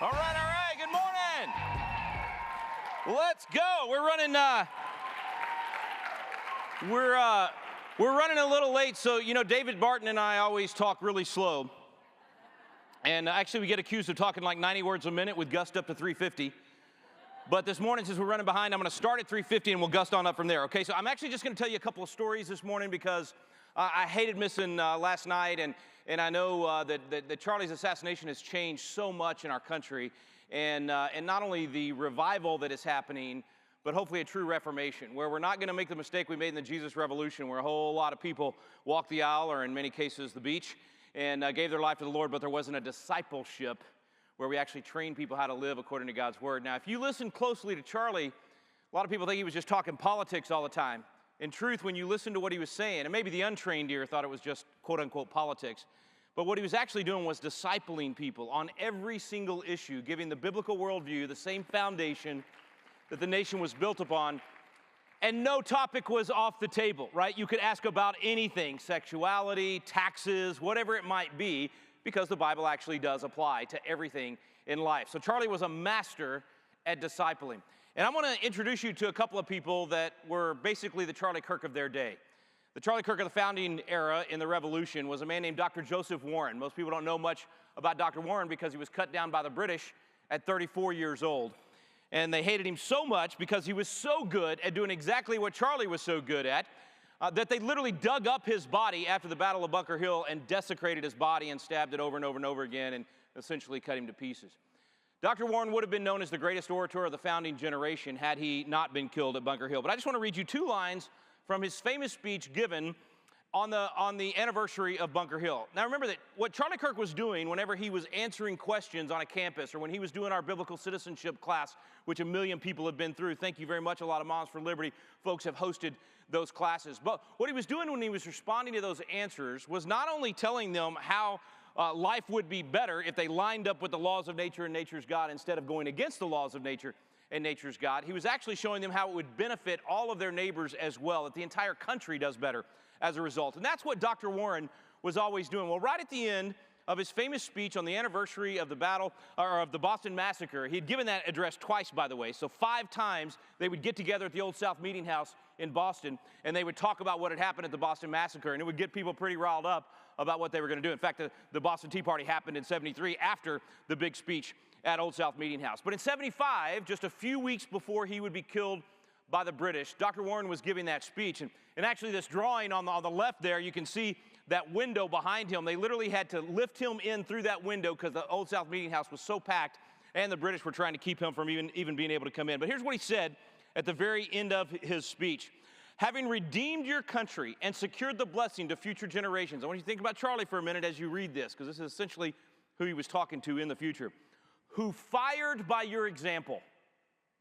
All right. Good morning. Let's go. We're running a little late, so David Barton and I always talk really slow, and actually we get accused of talking like 90 words a minute with gust up to 350. But this morning, since we're running behind, I'm going to start at 350 and we'll gust on up from there. Okay, so I'm actually just going to tell you a couple of stories this morning because I hated missing last night, and I know that Charlie's assassination has changed so much in our country, and not only the revival that is happening, but hopefully a true reformation, where we're not going to make the mistake we made in the Jesus Revolution, where a whole lot of people walked the aisle, or in many cases the beach, and gave their life to the Lord, but there wasn't a discipleship where we actually train people how to live according to God's word. Now, if you listen closely to Charlie, a lot of people think he was just talking politics all the time. In truth, when you listen to what he was saying, and maybe the untrained ear thought it was just quote-unquote politics, but what he was actually doing was discipling people on every single issue, giving the biblical worldview the same foundation that the nation was built upon, and no topic was off the table, right? You could ask about anything, sexuality, taxes, whatever it might be, because the Bible actually does apply to everything in life. So Charlie was a master at discipling. And I want to introduce you to a couple of people that were basically the Charlie Kirk of their day. The Charlie Kirk of the founding era in the Revolution was a man named Dr. Joseph Warren. Most people don't know much about Dr. Warren because he was cut down by the British at 34 years old. And they hated him so much because he was so good at doing exactly what Charlie was so good at, that they literally dug up his body after the Battle of Bunker Hill and desecrated his body and stabbed it over and over and over again and essentially cut him to pieces. Dr. Warren would have been known as the greatest orator of the founding generation had he not been killed at Bunker Hill. But I just want to read you two lines from his famous speech given on the anniversary of Bunker Hill. Now remember that what Charlie Kirk was doing whenever he was answering questions on a campus or when he was doing our biblical citizenship class, which 1 million people have been through. Thank you very much. A lot of Moms for Liberty folks have hosted those classes. But what he was doing when he was responding to those answers was not only telling them how life would be better if they lined up with the laws of nature and nature's God instead of going against the laws of nature and nature's God. He was actually showing them how it would benefit all of their neighbors as well, that the entire country does better as a result. And that's what Dr. Warren was always doing. Well, right at the end of his famous speech on the anniversary of the battle, or of the Boston Massacre, he had given that address twice, by the way, so 5 times they would get together at the Old South Meeting House in Boston, and they would talk about what had happened at the Boston Massacre, and it would get people pretty riled up about what they were going to do. In fact, the Boston Tea Party happened in '73 after the big speech at Old South Meeting House. But in '75, just a few weeks before he would be killed by the British, Dr. Warren was giving that speech. And actually this drawing on the left there, you can see that window behind him. They literally had to lift him in through that window because the Old South Meeting House was so packed and the British were trying to keep him from even being able to come in. But here's what he said at the very end of his speech. Having redeemed your country and secured the blessing to future generations. I want you to think about Charlie for a minute as you read this, because this is essentially who he was talking to in the future. Who fired by your example.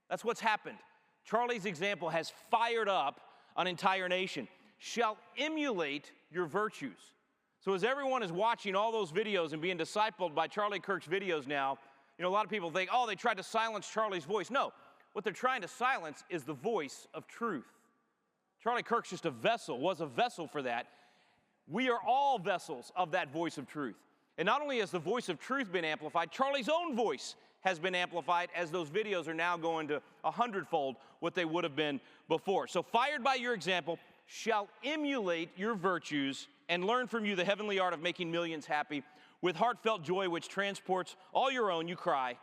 That's what's happened. Charlie's example has fired up an entire nation. Shall emulate your virtues. So as everyone is watching all those videos and being discipled by Charlie Kirk's videos now, a lot of people think, oh, they tried to silence Charlie's voice. No, what they're trying to silence is the voice of truth. Charlie Kirk's just a vessel, was a vessel for that. We are all vessels of that voice of truth. And not only has the voice of truth been amplified, Charlie's own voice has been amplified as those videos are now going to 100-fold what they would have been before. So fired by your example, shall emulate your virtues and learn from you the heavenly art of making millions happy. With heartfelt joy which transports all your own, you cry,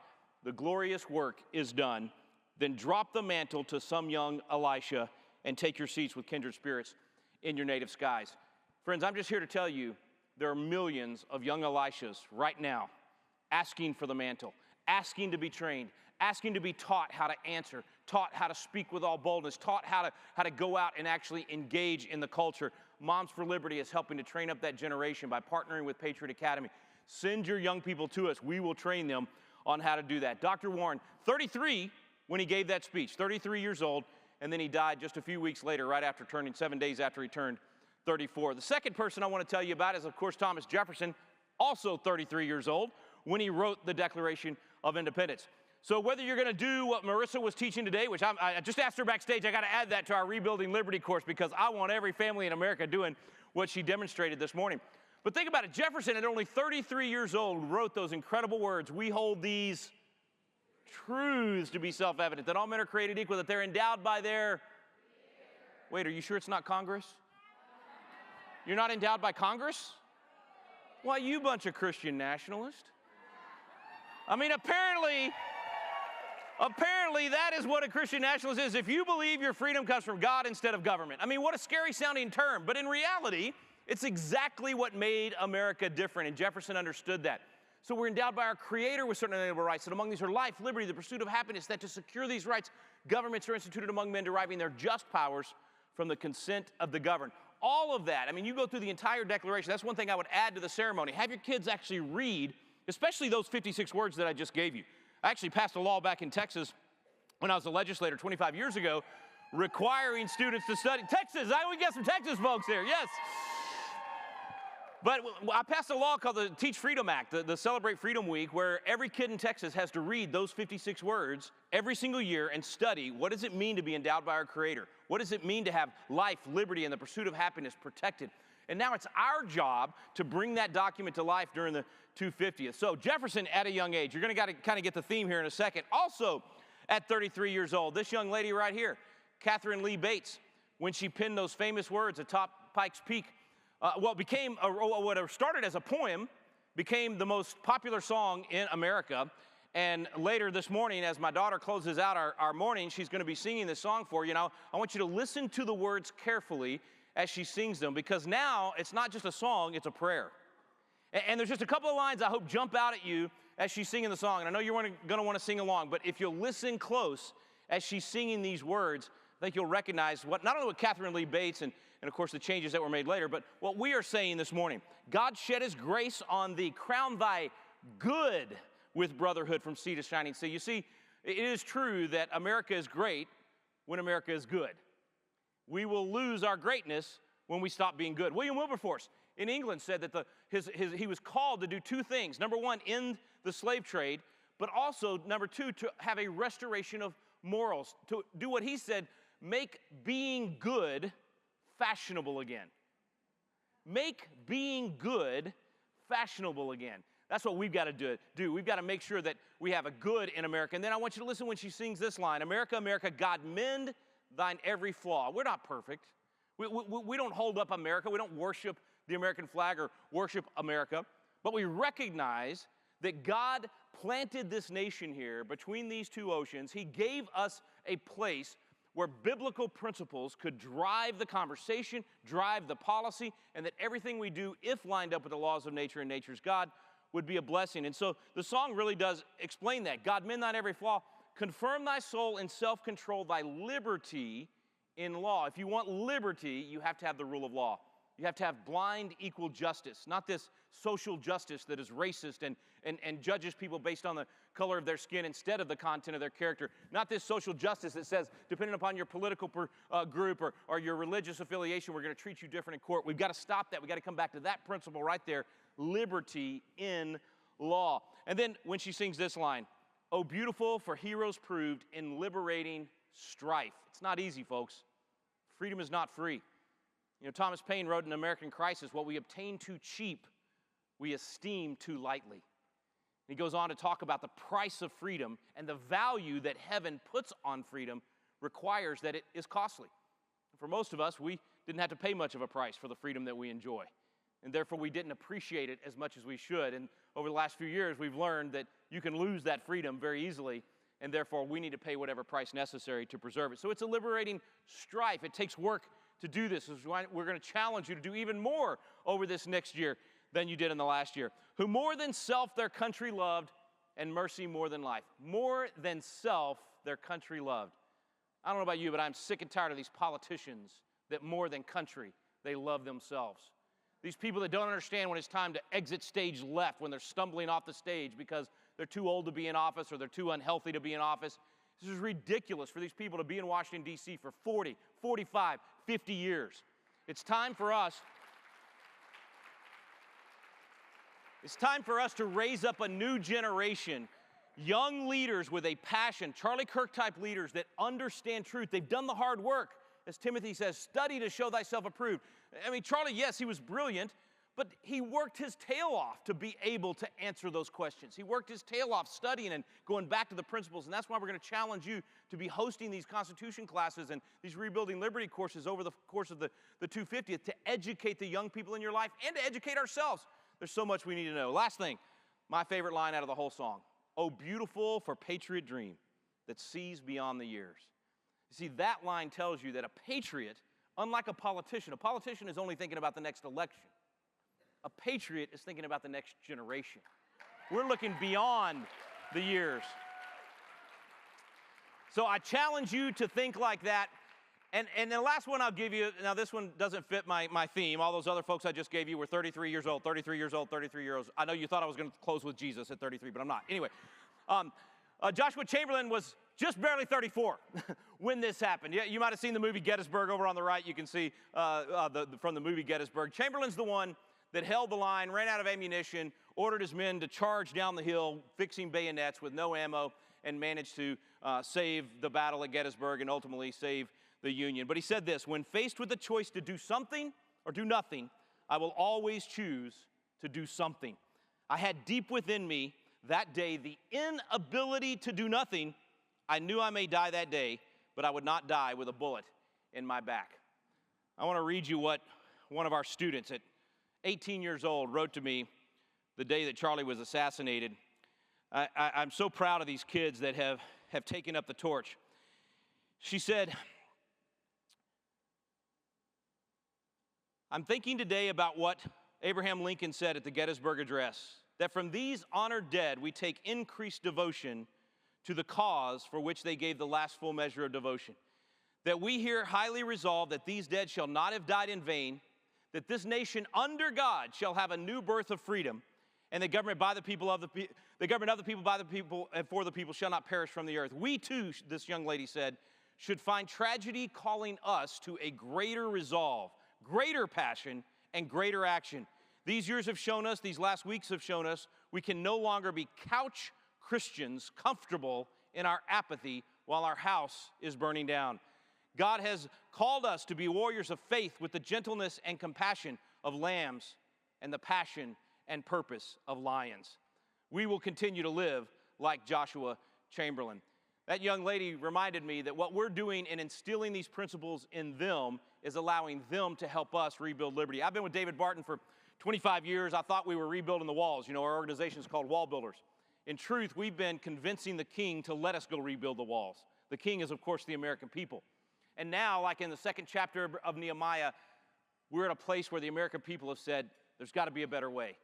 the glorious work is done. Then drop the mantle to some young Elisha and take your seats with kindred spirits in your native skies. Friends, I'm just here to tell you, there are millions of young Elishas right now asking for the mantle, asking to be trained, asking to be taught how to answer, taught how to speak with all boldness, taught how to go out and actually engage in the culture. Moms for Liberty is helping to train up that generation by partnering with Patriot Academy. Send your young people to us. We will train them on how to do that. Dr. Warren, 33 when he gave that speech, 33 years old, and then he died just a few weeks later, right after 7 days after he turned 34. The second person I want to tell you about is, of course, Thomas Jefferson, also 33 years old, when he wrote the Declaration of Independence. So whether you're going to do what Marissa was teaching today, which I just asked her backstage, I got to add that to our Rebuilding Liberty course because I want every family in America doing what she demonstrated this morning. But think about it, Jefferson at only 33 years old wrote those incredible words, we hold these truths to be self-evident, that all men are created equal, that they're endowed by their... Wait, are you sure it's not Congress? You're not endowed by Congress? Why, you bunch of Christian nationalists. I mean, apparently that is what a Christian nationalist is. If you believe your freedom comes from God instead of government. I mean, what a scary sounding term. But in reality, it's exactly what made America different, and Jefferson understood that. So we're endowed by our Creator with certain inalienable rights, and among these are life, liberty, the pursuit of happiness, that to secure these rights, governments are instituted among men deriving their just powers from the consent of the governed. All of that, I mean, you go through the entire Declaration. That's one thing I would add to the ceremony. Have your kids actually read, especially those 56 words that I just gave you. I actually passed a law back in Texas when I was a legislator 25 years ago, requiring students to study. Texas, we got some Texas folks here, yes. But I passed a law called the Teach Freedom Act, the Celebrate Freedom Week, where every kid in Texas has to read those 56 words every single year and study what does it mean to be endowed by our Creator? What does it mean to have life, liberty, and the pursuit of happiness protected? And now it's our job to bring that document to life during the 250th. So Jefferson at a young age, you're going to kind of get the theme here in a second. Also at 33 years old, this young lady right here, Catherine Lee Bates, when she penned those famous words atop Pikes Peak, what started as a poem became the most popular song in America. And later this morning, as my daughter closes out our morning, she's going to be singing this song for you. Now, I want you to listen to the words carefully as she sings them, because now it's not just a song, it's a prayer. And there's just a couple of lines I hope jump out at you as she's singing the song. And I know you're going to want to sing along, but if you'll listen close as she's singing these words, I think you'll recognize not only what Catherine Lee Bates and of course the changes that were made later, but what we are saying this morning. God shed his grace on thee, crown thy good with brotherhood from sea to shining sea. You see, it is true that America is great when America is good. We will lose our greatness when we stop being good. William Wilberforce in England said that he was called to do two things. Number one, end the slave trade, but also, number two, to have a restoration of morals. To do what he said, make being good fashionable again. Make being good fashionable again. That's what we've got to do. We've got to make sure that we have a good in America. And then I want you to listen when she sings this line, America, America, God mend thine every flaw. We're not perfect. We don't hold up America. We don't worship the American flag or worship America. But we recognize that God planted this nation here between these two oceans. He gave us a place where biblical principles could drive the conversation, drive the policy, and that everything we do, if lined up with the laws of nature and nature's God, would be a blessing. And so the song really does explain that. God mend thine every flaw, confirm thy soul in self-control, thy liberty in law. If you want liberty, you have to have the rule of law. You have to have blind equal justice, not this social justice that is racist and judges people based on the color of their skin instead of the content of their character. Not this social justice that says, depending upon your political group or your religious affiliation, we're going to treat you different in court. We've got to stop that. We've got to come back to that principle right there, liberty in law. And then when she sings this line, oh, beautiful for heroes proved in liberating strife. It's not easy, folks. Freedom is not free. You know, Thomas Paine wrote in American Crisis, what we obtain too cheap, we esteem too lightly. He goes on to talk about the price of freedom and the value that heaven puts on freedom requires that it is costly. For most of us, we didn't have to pay much of a price for the freedom that we enjoy. And therefore, we didn't appreciate it as much as we should. And over the last few years, we've learned that you can lose that freedom very easily, and therefore, we need to pay whatever price necessary to preserve it. So it's a liberating strife. It takes work to do this. This is why we're going to challenge you to do even more over this next year than you did in the last year. Who more than self their country loved, and mercy more than life. More than self their country loved. I don't know about you, but I'm sick and tired of these politicians that more than country, they love themselves. These people that don't understand when it's time to exit stage left, when they're stumbling off the stage because they're too old to be in office or they're too unhealthy to be in office. This is ridiculous for these people to be in Washington, D.C. for 40, 45, 50 years. It's time for us to raise up a new generation, young leaders with a passion, Charlie Kirk-type leaders that understand truth. They've done the hard work. As Timothy says, study to show thyself approved. I mean, Charlie, yes, he was brilliant, But he worked his tail off to be able to answer those questions. He worked his tail off studying and going back to the principles. And that's why we're going to challenge you to be hosting these Constitution classes and these Rebuilding Liberty courses over the course of the 250th to educate the young people in your life and to educate ourselves. There's so much we need to know. Last thing, my favorite line out of the whole song. Oh, beautiful for patriot dream that sees beyond the years. You see, that line tells you that a patriot, unlike a politician is only thinking about the next election. A patriot is thinking about the next generation. We're looking beyond the years. So I challenge you to think like that. And the last one I'll give you, now this one doesn't fit my theme. All those other folks I just gave you were 33 years old, 33 years old, 33 years old. I know you thought I was going to close with Jesus at 33, but I'm not. Anyway, Joshua Chamberlain was just barely 34 when this happened. Yeah, you might have seen the movie Gettysburg over on the right. You can see from the movie Gettysburg. Chamberlain's the one that held the line, ran out of ammunition, ordered his men to charge down the hill, fixing bayonets with no ammo, and managed to save the battle at Gettysburg and ultimately save the Union. But he said this, when faced with the choice to do something or do nothing, I will always choose to do something. I had deep within me that day the inability to do nothing. I knew I may die that day, but I would not die with a bullet in my back. I want to read you what one of our students at 18 years old wrote to me the day that Charlie was assassinated. I'm so proud of these kids that have taken up the torch. She said, I'm thinking today about what Abraham Lincoln said at the Gettysburg Address, that from these honored dead we take increased devotion to the cause for which they gave the last full measure of devotion. That we here highly resolve that these dead shall not have died in vain, that this nation under God shall have a new birth of freedom, and the government by the people of the government of the people by the people and for the people shall not perish from the earth. We too, this young lady said, should find tragedy calling us to a greater resolve, greater passion, and greater action. These years have shown us, these last weeks have shown us, we can no longer be couch Christians comfortable in our apathy while our house is burning down. God has called us to be warriors of faith with the gentleness and compassion of lambs and the passion and purpose of lions. We will continue to live like Joshua Chamberlain. That young lady reminded me that what we're doing in instilling these principles in them is allowing them to help us rebuild liberty. I've been with David Barton for 25 years. I thought we were rebuilding the walls. You know, our organization is called Wall Builders. In truth, we've been convincing the king to let us go rebuild the walls. The king is, of course, the American people. And now, like in the second chapter of Nehemiah, we're at a place where the American people have said, there's got to be a better way.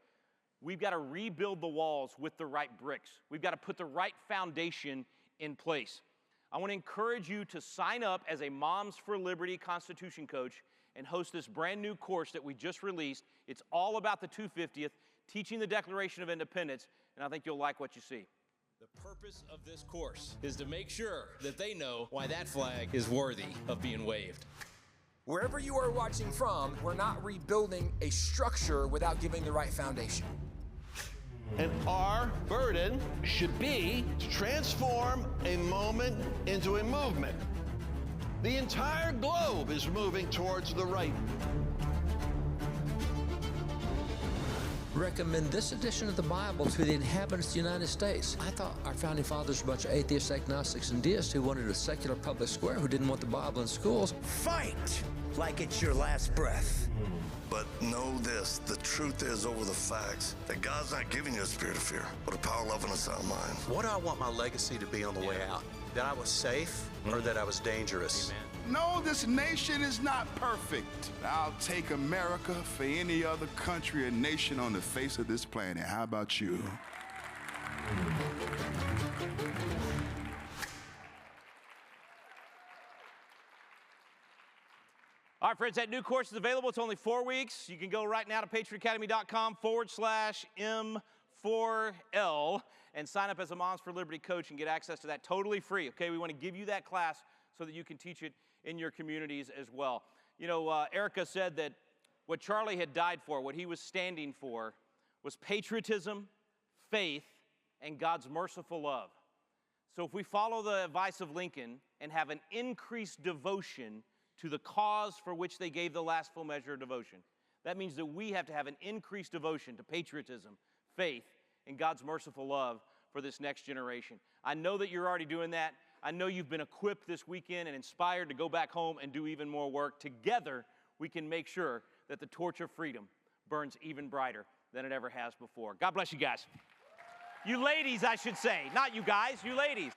We've got to rebuild the walls with the right bricks. We've got to put the right foundation in place. I want to encourage you to sign up as a Moms for Liberty Constitution coach and host this brand new course that we just released. It's all about the 250th, teaching the Declaration of Independence, and I think you'll like what you see. The purpose of this course is to make sure that they know why that flag is worthy of being waved. Wherever you are watching from, we're not rebuilding a structure without giving the right foundation. And our burden should be to transform a moment into a movement. The entire globe is moving towards the right. Recommend this edition of the Bible to the inhabitants of the United States. I thought our founding fathers were a bunch of atheists, agnostics, and deists who wanted a secular public square, who didn't want the Bible in schools. Fight like it's your last breath. But know this, the truth is over the facts, that God's not giving you a spirit of fear, but a power, love, and a sound mind. What do I want my legacy to be on the way out? That I was safe or that I was dangerous? Amen. No, this nation is not perfect. I'll take America for any other country or nation on the face of this planet. How about you? All right, friends, that new course is available. It's only 4 weeks. You can go right now to patriotacademy.com/M4L and sign up as a Moms for Liberty coach and get access to that totally free, okay? We want to give you that class so that you can teach it in your communities as well. You know, Erica said that what Charlie had died for, what he was standing for, was patriotism, faith, and God's merciful love. So if we follow the advice of Lincoln and have an increased devotion to the cause for which they gave the last full measure of devotion, That means that we have to have an increased devotion to patriotism, faith, and God's merciful love for this next generation. I know that you're already doing that. I know you've been equipped this weekend and inspired to go back home and do even more work. Together, we can make sure that the torch of freedom burns even brighter than it ever has before. God bless you guys. You ladies, I should say. Not you guys, you ladies.